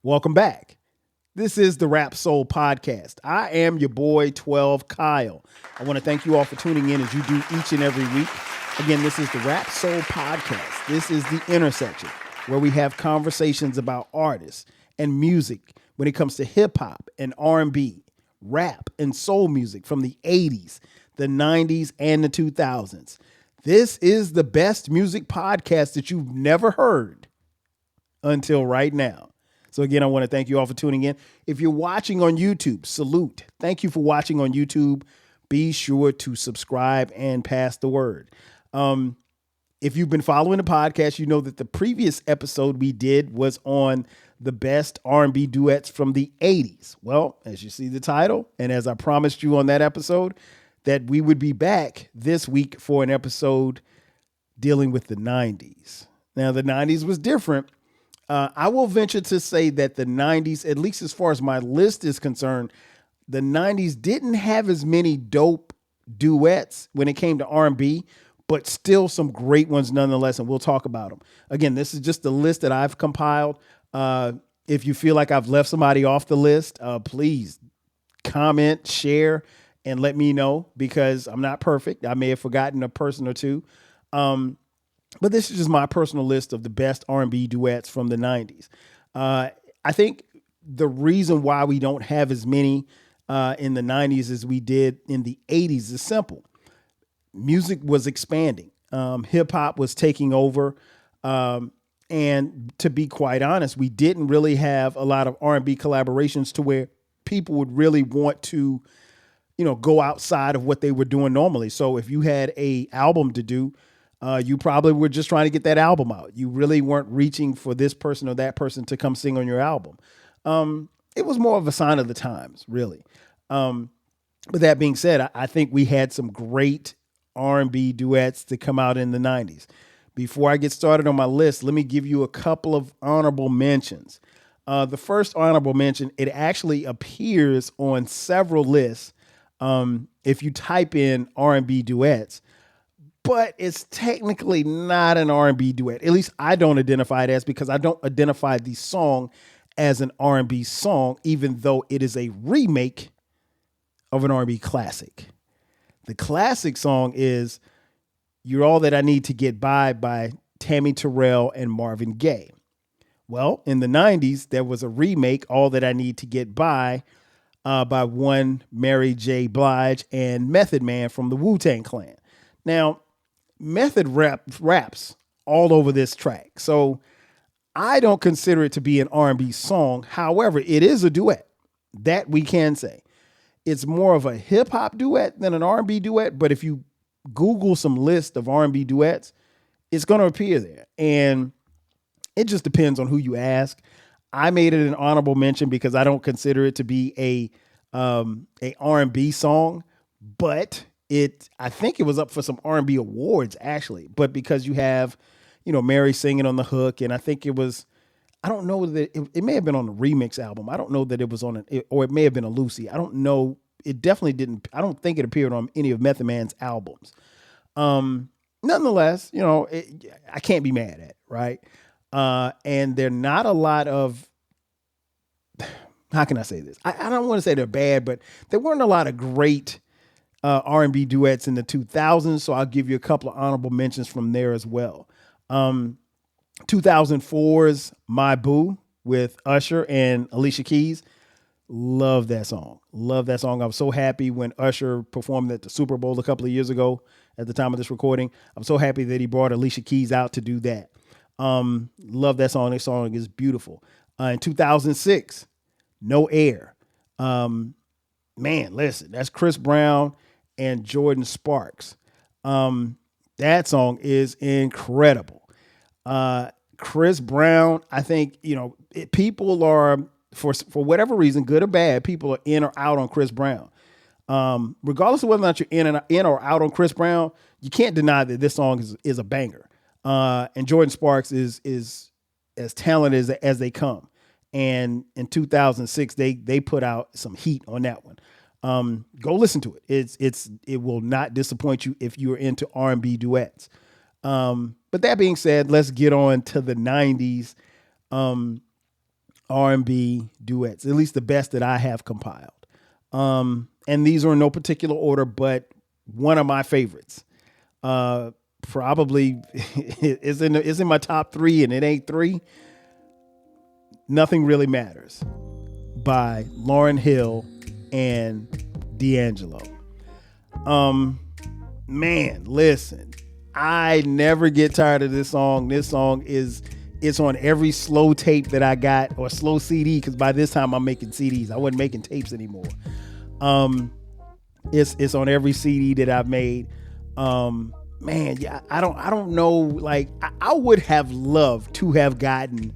Welcome back. This is the Rap Soul Podcast. I am your boy 12 Kyle. I want to thank you all for tuning in as you do each and every week. Again, this is the Rap Soul Podcast. This is the intersection where we have conversations about artists and music when it comes to hip hop and R&B, rap and soul music from the 80s, the 90s, and the 2000s. This is the best music podcast that you've never heard until right now. So again, I want to thank you all for tuning in. If you're watching on YouTube, salute. Thank you for watching on YouTube. Be sure to subscribe and pass the word. If you've been following the podcast, you know that the previous episode we did was on the best R&B duets from the 80s. Well, as you see the title, and as I promised you on that episode, that we would be back this week for an episode dealing with the 90s. Now, the 90s was different. I will venture to say that the 90s, at least as far as my list is concerned, the 90s didn't have as many dope duets when it came to R&B, but still some great ones nonetheless, and we'll talk about them. Again, this is just the list that I've compiled. If you feel like I've left somebody off the list, please comment, share, and let me know, because I'm not perfect. I may have forgotten a person or two. But this is just my personal list of the best R&B duets from the 90s. I think the reason why we don't have as many in the 90s as we did in the 80s is simple. Music was expanding. Hip hop was taking over. And to be quite honest, we didn't really have a lot of R&B collaborations to where people would really want to, go outside of what they were doing normally. So if you had a album to do, you probably were just trying to get that album out. You really weren't reaching for this person or that person to come sing on your album. It was more of a sign of the times, really. But that being said, I think we had some great R&B duets to come out in the 90s. Before I get started on my list, let me give you a couple of honorable mentions. The first honorable mention, it actually appears on several lists if you type in R&B duets, but it's technically not an R&B duet. At least I don't identify it as, because I don't identify the song as an R&B song, even though it is a remake of an R&B classic. The classic song is "You're All That I Need to Get by Tammy Terrell and Marvin Gaye. Well, in the 90s, there was a remake, "All That I Need to Get by one Mary J. Blige and Method Man from the Wu-Tang Clan. Now, Method raps all over this track, so I don't consider it to be an R&B song. However, it is a duet. That we can say. It's more of a hip hop duet than an R&B duet, but if you Google some list of R&B duets, it's going to appear there. And it just depends on who you ask. I made it an honorable mention because I don't consider it to be a R&B song, but I think it was up for some R&B awards actually, but because you have, Mary singing on the hook, and I think it was, I don't know that it may have been on the remix album. I don't know that it was on or it may have been a Lucy. I don't know. It definitely didn't. I don't think it appeared on any of Method Man's albums. Nonetheless, I can't be mad at it, right? And there are not a lot of, how can I say this? I don't want to say they're bad, but there weren't a lot of great R&B duets in the 2000s, so I'll give you a couple of honorable mentions from there as well. 2004's "My Boo" with Usher and Alicia Keys. Love that song. Love that song. I was so happy when Usher performed at the Super Bowl a couple of years ago at the time of this recording. I'm so happy that he brought Alicia Keys out to do that. Love that song. That song is beautiful. In 2006, "No Air." Man, listen, that's Chris Brown and Jordan Sparks. That song is incredible. Chris Brown, I think, people are, for whatever reason, good or bad, people are in or out on Chris Brown. Regardless of whether or not you're in or out on Chris Brown, you can't deny that this song is a banger. And Jordan Sparks is as talented as they come. And in 2006, they put out some heat on that one. Go listen to it. It will not disappoint you if you're into R&B duets. But that being said, let's get on to the 90s. R&B duets, at least the best that I have compiled. And these are in no particular order, but one of my favorites. Probably is in my top three, and it ain't three. Nothing Really Matters by Lauryn Hill and D'Angelo. Man, listen, I never get tired of this song. This song it's on every slow tape that I got, or slow CD, because by this time I'm making CDs. I wasn't making tapes anymore. It's on every CD that I've made. Man, yeah, I don't know. Like, I would have loved to have gotten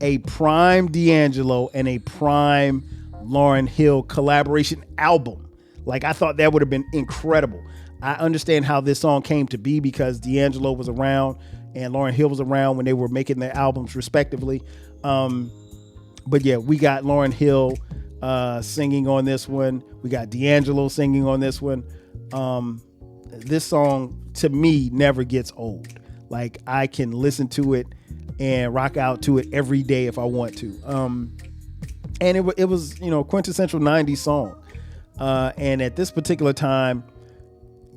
a prime D'Angelo and a prime Lauryn Hill collaboration album. Like, I thought that would have been incredible. I understand how this song came to be because D'Angelo was around and Lauryn Hill was around when they were making their albums respectively. But yeah, we got Lauryn Hill singing on this one. We got D'Angelo singing on this one. This song to me never gets old. Like, I can listen to it and rock out to it every day if I want to. And it was, quintessential 90s song. And at this particular time,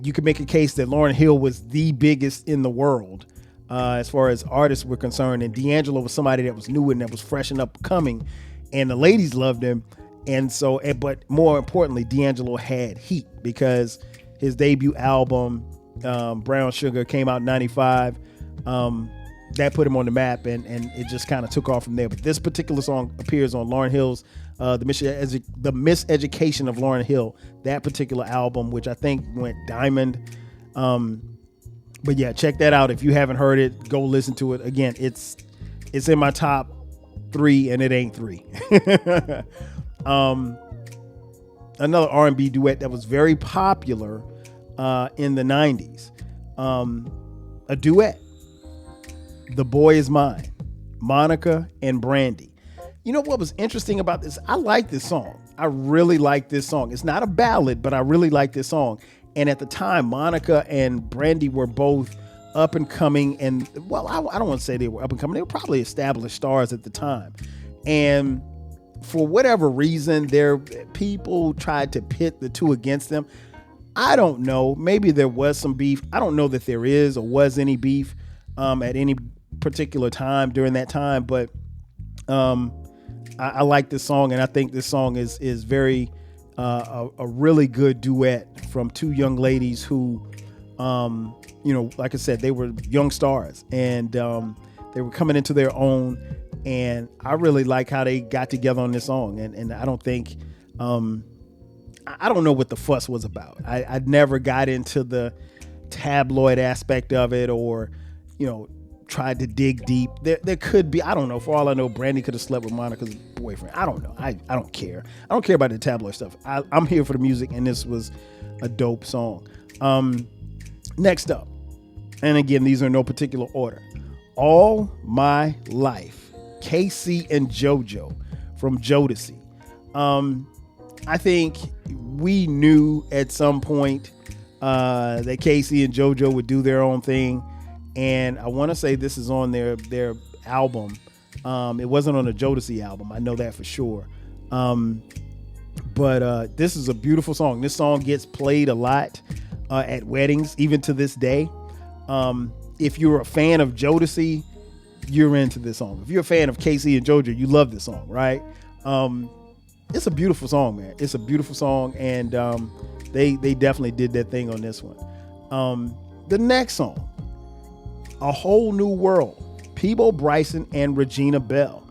you could make a case that Lauryn Hill was the biggest in the world as far as artists were concerned. And D'Angelo was somebody that was new and that was fresh and upcoming. And the ladies loved him. And so, but more importantly, D'Angelo had heat because his debut album, Brown Sugar, came out in 95. That put him on the map, and it just kind of took off from there. But this particular song appears on Lauryn Hill's The Miseducation of Lauryn Hill, that particular album, which I think went diamond. But yeah, check that out. If you haven't heard it, go listen to it. Again, it's in my top three, and it ain't three. Another R&B duet that was very popular in the 90s. A duet. The Boy Is Mine, Monica and Brandy. You know what was interesting about this? I like this song. I really like this song. It's not a ballad, but I really like this song. And at the time, Monica and Brandy were both up and coming. And, well, I don't want to say they were up and coming. They were probably established stars at the time. And for whatever reason, people tried to pit the two against them. I don't know. Maybe there was some beef. I don't know that there is or was any beef at any particular time during that time, but I like this song, and I think this song is very a really good duet from two young ladies who, like I said, they were young stars, and they were coming into their own, and I really like how they got together on this song, and I don't think I don't know what the fuss was about. I never got into the tabloid aspect of it, or tried to dig deep. There could be, I don't know, for all I know, Brandy could have slept with Monica's boyfriend. I don't know. I don't care. I don't care about the tabloid stuff. I'm here for the music, and this was a dope song. Next up, and again, these are in no particular order. All My Life, Casey and JoJo from Jodeci. I think we knew at some point that Casey and JoJo would do their own thing. And I want to say this is on their album. It wasn't on the Jodeci album. I know that for sure. But this is a beautiful song. This song gets played a lot at weddings, even to this day. If you're a fan of Jodeci, you're into this song. If you're a fan of Casey and JoJo, you love this song, right? It's a beautiful song, man. It's a beautiful song, and they definitely did their thing on this one. The next song, A Whole New World, Peabo Bryson and Regina Belle.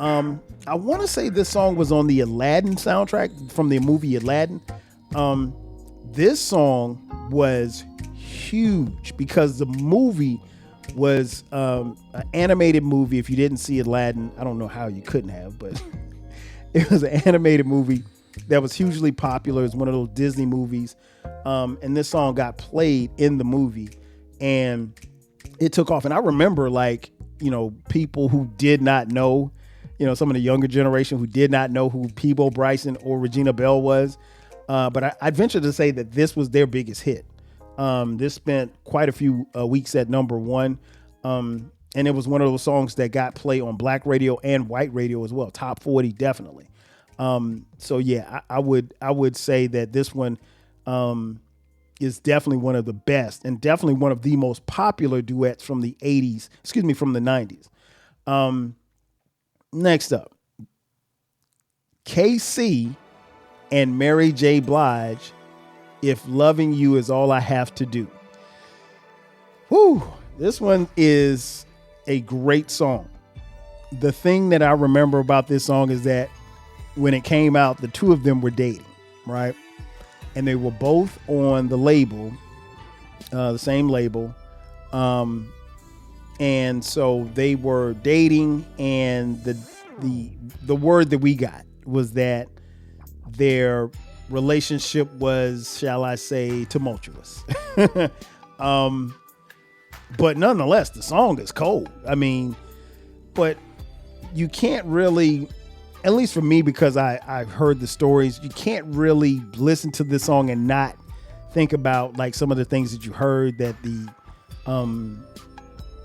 I want to say this song was on the Aladdin soundtrack from the movie Aladdin. This song was huge because the movie was an animated movie. If you didn't see Aladdin, I don't know how you couldn't have, but it was an animated movie that was hugely popular. It's one of those Disney movies. And this song got played in the movie, and it took off. And I remember, people who did not know, some of the younger generation who did not know who Peabo Bryson or Regina Belle was. But I'd venture to say that this was their biggest hit. This spent quite a few weeks at number one. And it was one of those songs that got play on black radio and white radio as well. Top 40, definitely. So yeah, I would say that this one is definitely one of the best and definitely one of the most popular duets from the 80s, from the 90s. Next up, KC and Mary J. Blige, If Loving You Is All I Have to Do. Whew, this one is a great song. The thing that I remember about this song is that when it came out, the two of them were dating, right? And they were both on the label, the same label. And so they were dating, and the word that we got was that their relationship was, shall I say, tumultuous. But nonetheless, the song is cold. I mean, but you can't really, at least for me, because I've heard the stories, you can't really listen to this song and not think about like some of the things that you heard, that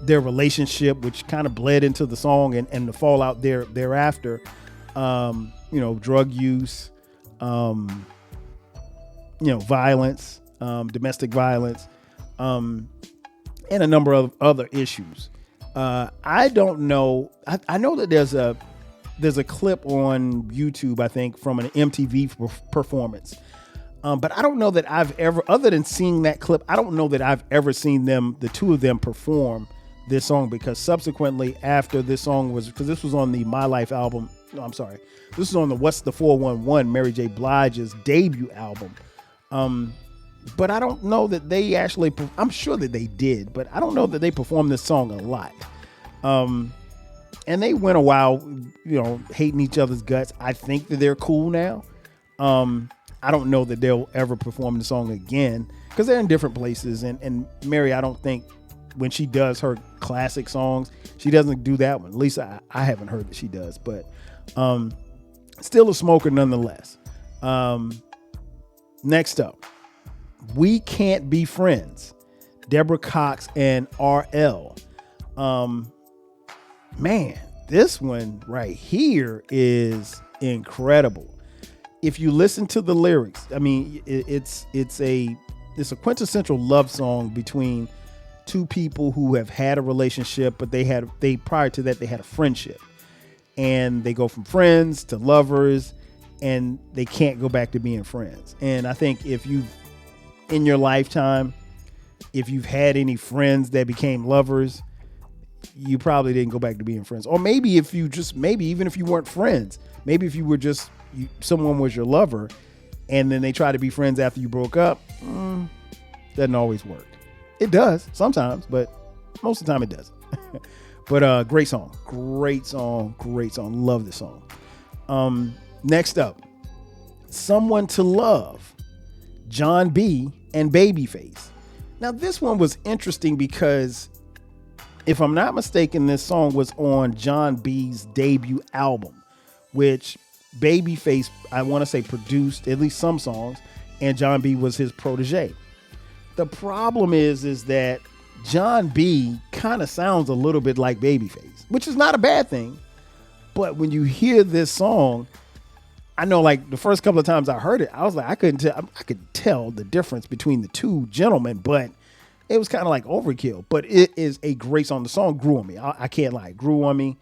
their relationship, which kind of bled into the song, and the fallout thereafter, drug use, violence, domestic violence, and a number of other issues. I don't know. I know that there's a clip on YouTube, I think, from an MTV performance. But I don't know that I've ever, other than seeing that clip, I don't know that I've ever seen the two of them perform this song, because subsequently after this song because this was on the My Life album. No, I'm sorry. This is on the What's the 411, Mary J. Blige's debut album. But I don't know that they actually, I'm sure that they did, but I don't know that they performed this song a lot. And they went a while, hating each other's guts. I think that they're cool now. I don't know that they'll ever perform the song again, because they're in different places. And Mary, I don't think when she does her classic songs, she doesn't do that one. At least I haven't heard that she does, but still a smoker nonetheless. Next up, We Can't Be Friends, Deborah Cox and RL. Man, this one right here is incredible. If you listen to the lyrics, I mean, it's a quintessential love song between two people who have had a relationship, but prior to that, they had a friendship, and they go from friends to lovers, and they can't go back to being friends. And I think in your lifetime, if you've had any friends that became lovers, you probably didn't go back to being friends. Or maybe even if you weren't friends, maybe if you were just, someone was your lover, and then they try to be friends after you broke up, doesn't always work. It does sometimes, but most of the time it doesn't. But great song. Love this song. Next up, Someone to Love, John B and Babyface. Now this one was interesting because, if I'm not mistaken, this song was on John B's debut album, which Babyface, I want to say, produced at least some songs, and John B was his protege. The problem is that John B kind of sounds a little bit like Babyface, which is not a bad thing. But when you hear this song, I know, like, the first couple of times I heard it, I was like, I could tell the difference between the two gentlemen, but it was kind of like overkill. But it is a great song. The song grew on me. I can't lie, it grew on me.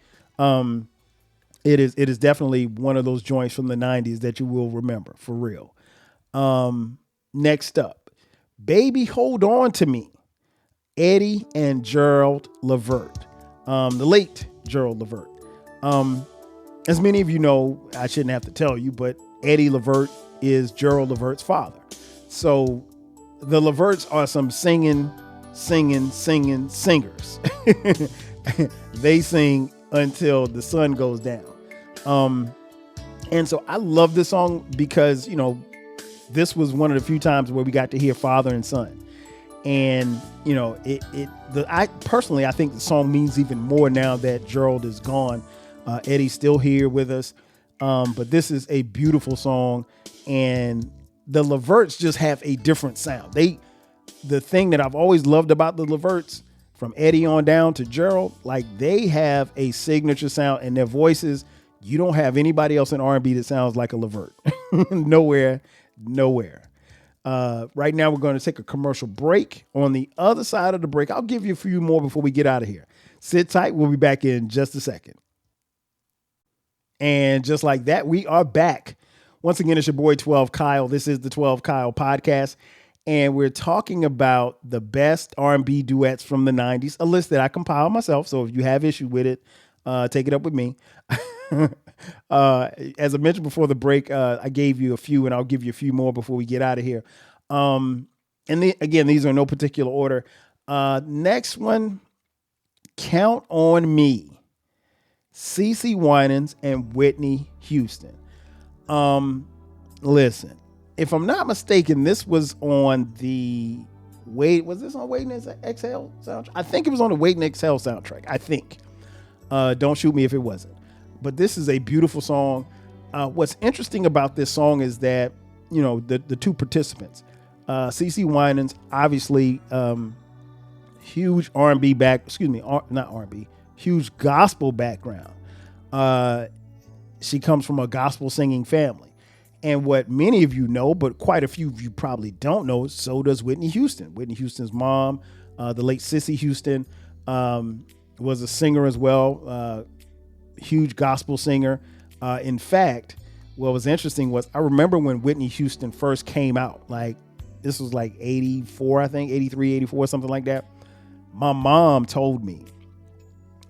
It is definitely one of those joints from the 90s that you will remember, for real. Next up, Baby Hold On to Me, Eddie and Gerald Levert, the late Gerald Levert. As many of you know, I shouldn't have to tell you, but Eddie Levert is Gerald Levert's father. So the Leverts are some singing singers. They sing until the sun goes down. And so I love this song because, this was one of the few times where we got to hear father and son. And, I think the song means even more now that Gerald is gone. Eddie's still here with us. But this is a beautiful song, and the Leverts just have a different sound. The thing that I've always loved about the Leverts from Eddie on down to Gerald, like they have a signature sound, and their voices, you don't have anybody else in R&B that sounds like a Levert. Nowhere. Right now, we're going to take a commercial break. On the other side of the break, I'll give you a few more before we get out of here. Sit tight. We'll be back in just a second. And just like that, we are back. Once again, it's your boy 12 Kyle. This is the 12 Kyle podcast. And we're talking about the best R&B duets from the 90s, a list that I compiled myself. So if you have issue with it, take it up with me. As I mentioned before the break, I gave you a few, and I'll give you a few more before we get out of here. Again, these are in no particular order. Next one, Count on Me. CeCe Winans and Whitney Houston. Listen, if I'm not mistaken, this was on the was this on Waiting to Exhale soundtrack? I think it was on the Waiting to Exhale soundtrack. I think. Don't shoot me if it wasn't. But this is a beautiful song. What's interesting about this song is that, you know, the two participants, CeCe Winans, obviously, huge R&B not R&B, huge gospel background. She comes from a gospel singing family. And what many of you know, but quite a few of you probably don't know, so does Whitney Houston. Whitney Houston's mom, the late Cissy Houston, was a singer as well, huge gospel singer. In fact, what was interesting was I remember when Whitney Houston first came out, like this was like 84, I think, 83, 84, something like that. My mom told me,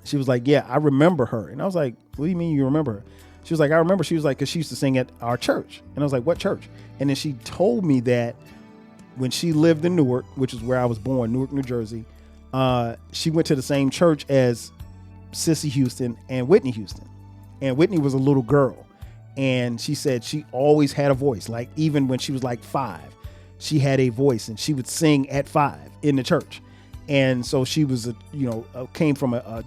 she was like, yeah, I remember her. And I was like, what do you mean you remember her? She was like, I remember. She was like, because she used to sing at our church. And I was like, what church? And then she told me that when she lived in Newark, which is where I was born, Newark, New Jersey, she went to the same church as Cissy Houston and Whitney Houston. And Whitney was a little girl. And she said she always had a voice. Like even when she was like 5, she had a voice and she would sing at 5 in the church. And so she was, came from a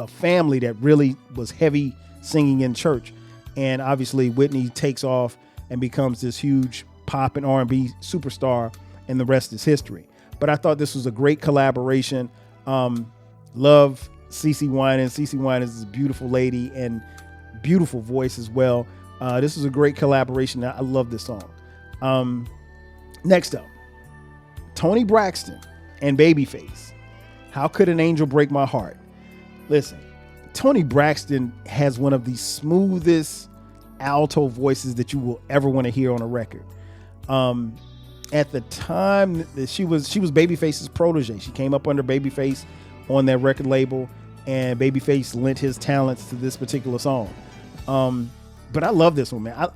family that really was heavy singing in church. And obviously Whitney takes off and becomes this huge pop and R&B superstar, and the rest is history. But I thought this was a great collaboration. Love CeCe Winans. CeCe Winans is a beautiful lady and beautiful voice as well. This was a great collaboration. I love this song. Next up, Toni Braxton and Babyface. How Could an Angel Break My Heart? Listen, Toni Braxton has one of the smoothest alto voices that you will ever want to hear on a record. At the time that she was Babyface's protege. She came up under Babyface on that record label, and Babyface lent his talents to this particular song. But I love this one, man.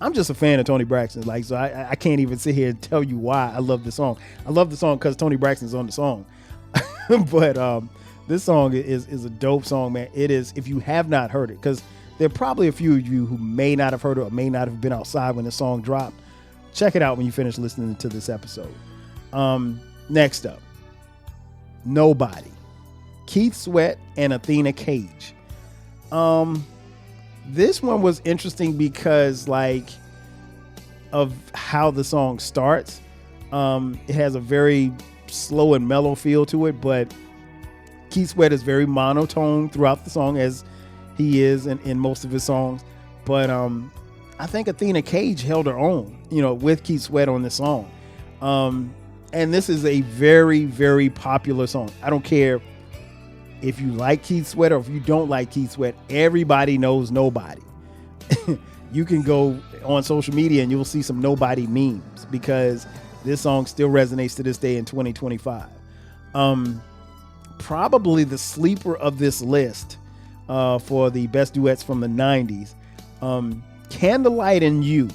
I'm just a fan of Toni Braxton. Like, so I can't even sit here and tell you why I love this song. I love the song because Toni Braxton's on the song. But this song is a dope song, man. It is, if you have not heard it, because there are probably a few of you who may not have heard it or may not have been outside when the song dropped. Check it out when you finish listening to this episode. Next up, Nobody. Keith Sweat and Athena Cage. This one was interesting because, like, of how the song starts. It has a very slow and mellow feel to it, but Keith Sweat is very monotone throughout the song, as he is in most of his songs. But I think Athena Cage held her own, with Keith Sweat on this song. And this is a very, very popular song. I don't care if you like Keith Sweat or if you don't like Keith Sweat. Everybody knows Nobody. You can go on social media and you'll see some Nobody memes because this song still resonates to this day in 2025. Probably the sleeper of this list for the best duets from the 90s. Candlelight and You,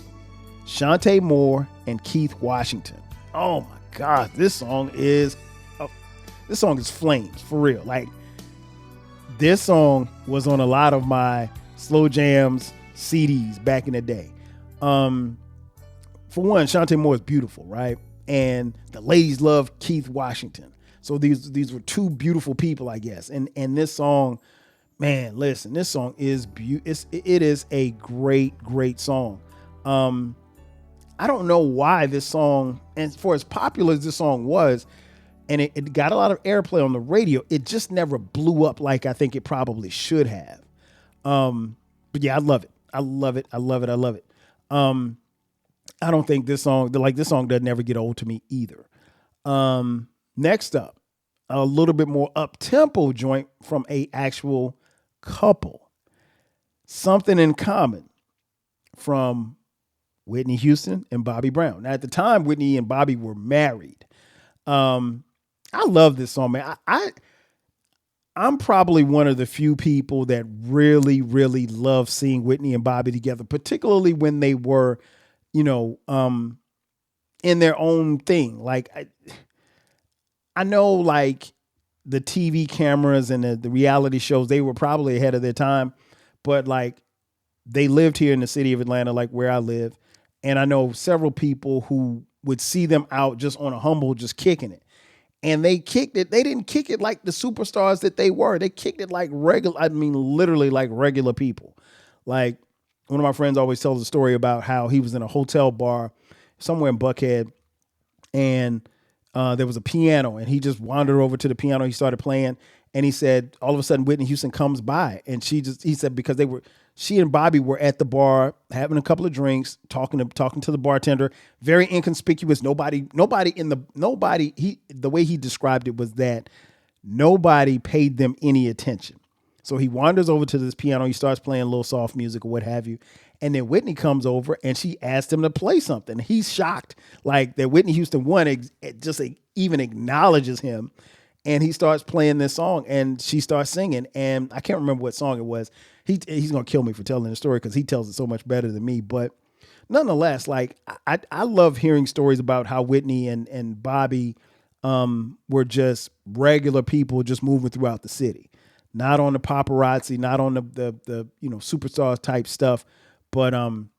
Shantae Moore and Keith Washington. Oh my God, this song is flames for real. Like, this song was on a lot of my slow jams CDs back in the day. For one, Shantae Moore is beautiful, right? And the ladies love Keith Washington. So these were two beautiful people, I guess. And this song, man, listen, this song is it is a great, great song. I don't know why this song, and for as popular as this song was, and it got a lot of airplay on the radio. It just never blew up like I think it probably should have. But yeah, I love it. I love it. I love it. I love it. I don't think this song doesn't ever get old to me either. Next up, a little bit more up tempo joint from a actual couple. Something in Common from Whitney Houston and Bobby Brown. Now, at the time, Whitney and Bobby were married. I love this song, man. I'm probably one of the few people that really, really love seeing Whitney and Bobby together, particularly when they were, you know, in their own thing. Like I know, like the TV cameras and the reality shows, they were probably ahead of their time, but like they lived here in the city of Atlanta, like where I live, and I know several people who would see them out just on a humble, just kicking it. And they kicked it. They didn't kick it like the superstars that they were. They kicked it like regular, I mean, literally like regular people. Like one of my friends always tells a story about how he was in a hotel bar somewhere in Buckhead, and there was a piano, and he just wandered over to the piano. He started playing, and he said, all of a sudden, Whitney Houston comes by, and he said, because she and Bobby were at the bar having a couple of drinks, talking to the bartender, very inconspicuous. The way he described it was that nobody paid them any attention. So he wanders over to this piano. He starts playing a little soft music or what have you. And then Whitney comes over and she asked him to play something. He's shocked, like that Whitney Houston even acknowledges him. And he starts playing this song and she starts singing. And I can't remember what song it was. He's going to kill me for telling the story because he tells it so much better than me. But nonetheless, like I love hearing stories about how Whitney and Bobby were just regular people just moving throughout the city. Not on the paparazzi, not on the superstar type stuff, but and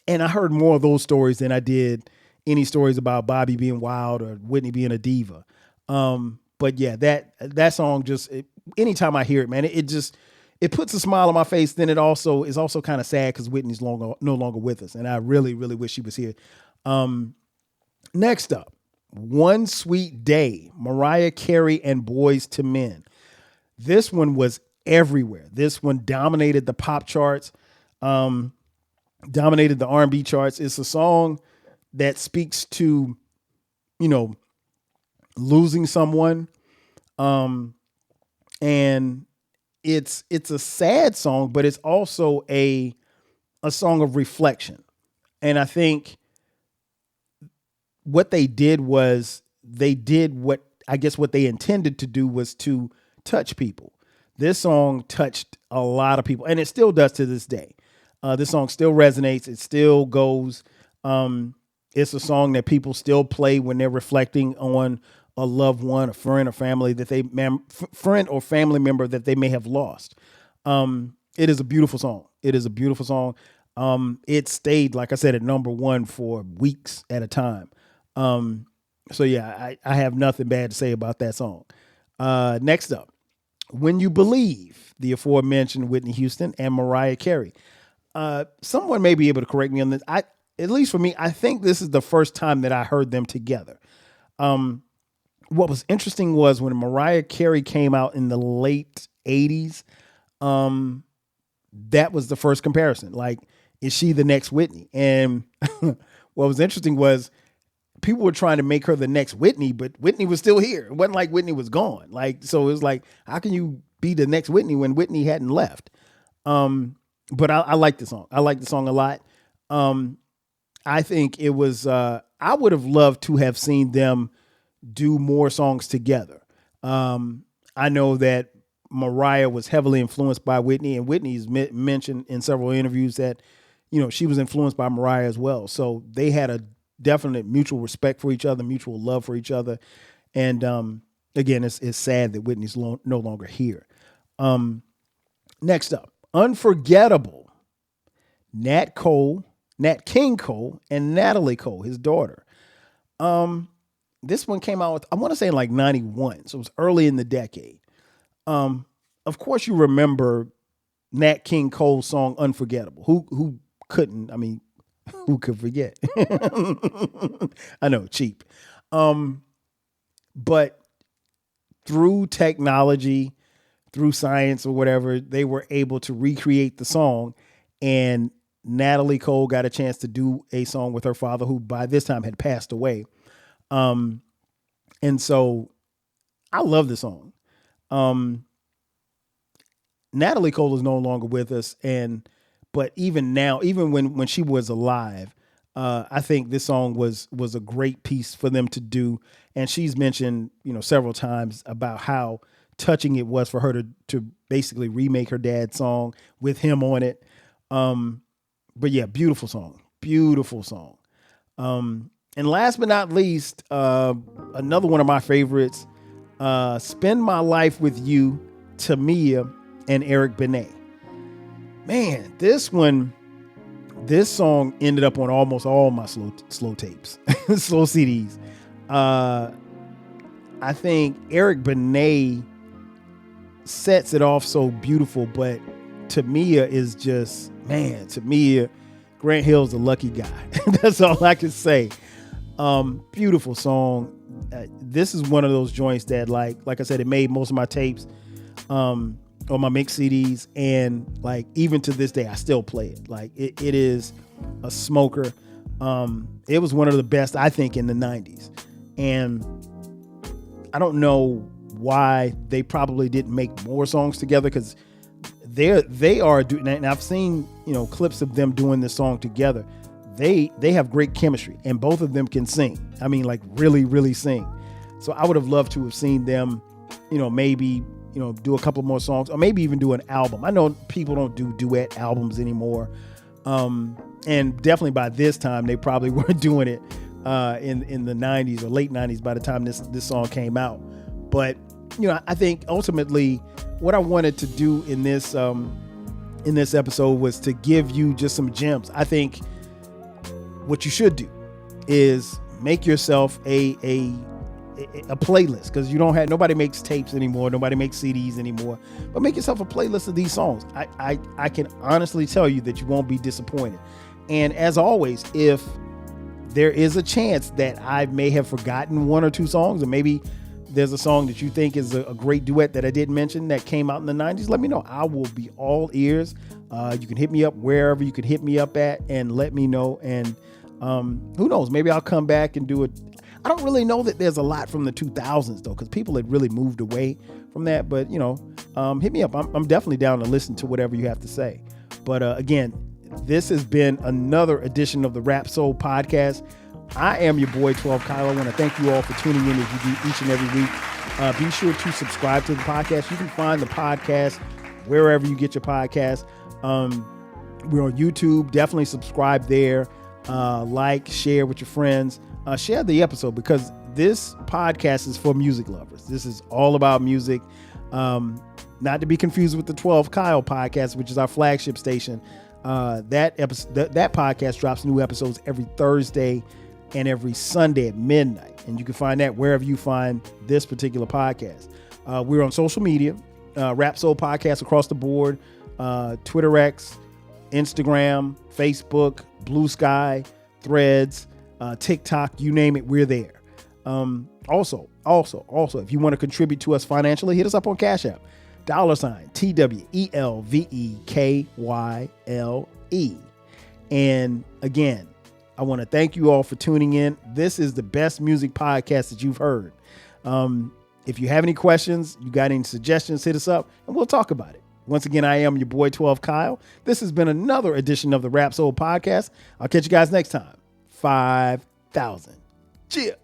I heard more of those stories than I did any stories about Bobby being wild or Whitney being a diva. But yeah, that song anytime I hear it, man, it puts a smile on my face. Then it also is also kind of sad because Whitney's no longer with us, and I really, really wish she was here. Next up, One Sweet Day, Mariah Carey and Boys to Men. This one was everywhere. This one dominated the pop charts, dominated the R&B charts. It's a song that speaks to, losing someone. And it's a sad song, but it's also a song of reflection. And I think what they did what they intended to do was to touch people. This song touched a lot of people, and it still does to this day. This song still resonates. It still goes. It's a song that people still play when they're reflecting on a loved one, a friend or family friend or family member that they may have lost. It is a beautiful song. It is a beautiful song. It stayed, like I said, at number one for weeks at a time. So yeah, I have nothing bad to say about that song. Next up, When You Believe, the aforementioned Whitney Houston and Mariah Carey. Someone may be able to correct me on this. At least for me, I think this is the first time that I heard them together. What was interesting was when Mariah Carey came out in the late 80s, that was the first comparison. Like, is she the next Whitney? And what was interesting was people were trying to make her the next Whitney, but Whitney was still here. It wasn't like Whitney was gone. Like, so it was like, how can you be the next Whitney when Whitney hadn't left? But I like the song. I like the song a lot. I think it was, I would have loved to have seen them do more songs together. I know that Mariah was heavily influenced by Whitney, and Whitney's mentioned in several interviews that, she was influenced by Mariah as well. So they had a definite mutual respect for each other, mutual love for each other. And again, it's sad that Whitney's no longer here. Next up, Unforgettable, Nat King Cole, and Natalie Cole, his daughter. This one came out, I want to say in like 91. So it was early in the decade. Of course you remember Nat King Cole's song Unforgettable. Who couldn't? I mean, who could forget? I know, cheap. But through technology, through science or whatever, they were able to recreate the song. And Natalie Cole got a chance to do a song with her father, who by this time had passed away. And so I love the song. Natalie Cole is no longer with us, but even now, even when she was alive, I think this song was a great piece for them to do. And she's mentioned, several times about how touching it was for her to basically remake her dad's song with him on it. But yeah, beautiful song. And last but not least, another one of my favorites, Spend My Life With You, Tamia and Eric Benet. Man, this song ended up on almost all my slow tapes, slow CDs. I think Eric Benet sets it off so beautiful, but Tamia is just, Tamia, Grant Hill's a lucky guy. That's all I can say. Beautiful song. This is one of those joints that, like I said, it made most of my tapes, on my mix CDs, and even to this day I still play it. It is a smoker. It was one of the best, I think, in the 90s, and I don't know why they probably didn't make more songs together, because they are doing, and I've seen clips of them doing this song together. They have great chemistry, and both of them can sing. I mean, really, really sing. So I would have loved to have seen them, maybe do a couple more songs, or maybe even do an album. I know people don't do duet albums anymore. And definitely by this time, they probably weren't doing it in the 90s or late 90s by the time this song came out. But, I think ultimately what I wanted to do in this episode was to give you just some gems. I think what you should do is make yourself a playlist, because nobody makes tapes anymore, nobody makes CDs anymore, but make yourself a playlist of these songs. I can honestly tell you that you won't be disappointed. And as always, if there is a chance that I may have forgotten one or two songs, or maybe there's a song that you think is a great duet that I didn't mention that came out in the 90s, let me know. I will be all ears. You can hit me up wherever you can hit me up at and let me know. And who knows, maybe I'll come back and do it. I don't really know that there's a lot from the 2000s though, because people had really moved away from that. But hit me up. I'm definitely down to listen to whatever you have to say. But again, this has been another edition of the Rap Soul Podcast. I am your boy 12 Kyle. I want to thank you all for tuning in as you do each and every week. Be sure to subscribe to the podcast. You can find the podcast wherever you get your podcast. We're on YouTube. Definitely subscribe there. Like, share with your friends. Share the episode, because this podcast is for music lovers. This is all about music. Not to be confused with the 12 Kyle podcast, which is our flagship station. That podcast drops new episodes every Thursday and every Sunday at midnight. And you can find that wherever you find this particular podcast. We're on social media, Rap Soul Podcast across the board, Twitter X, Instagram, Facebook, Blue Sky, Threads, TikTok, you name it, we're there. Also, if you want to contribute to us financially, hit us up on Cash App, $TWELVEKYLE. And again, I want to thank you all for tuning in. This is the best music podcast that you've heard. If you have any questions, you got any suggestions, hit us up and we'll talk about it. Once again, I am your boy 12 Kyle. This has been another edition of the Rap Soul Podcast. I'll catch you guys next time. 5,000. Cheers.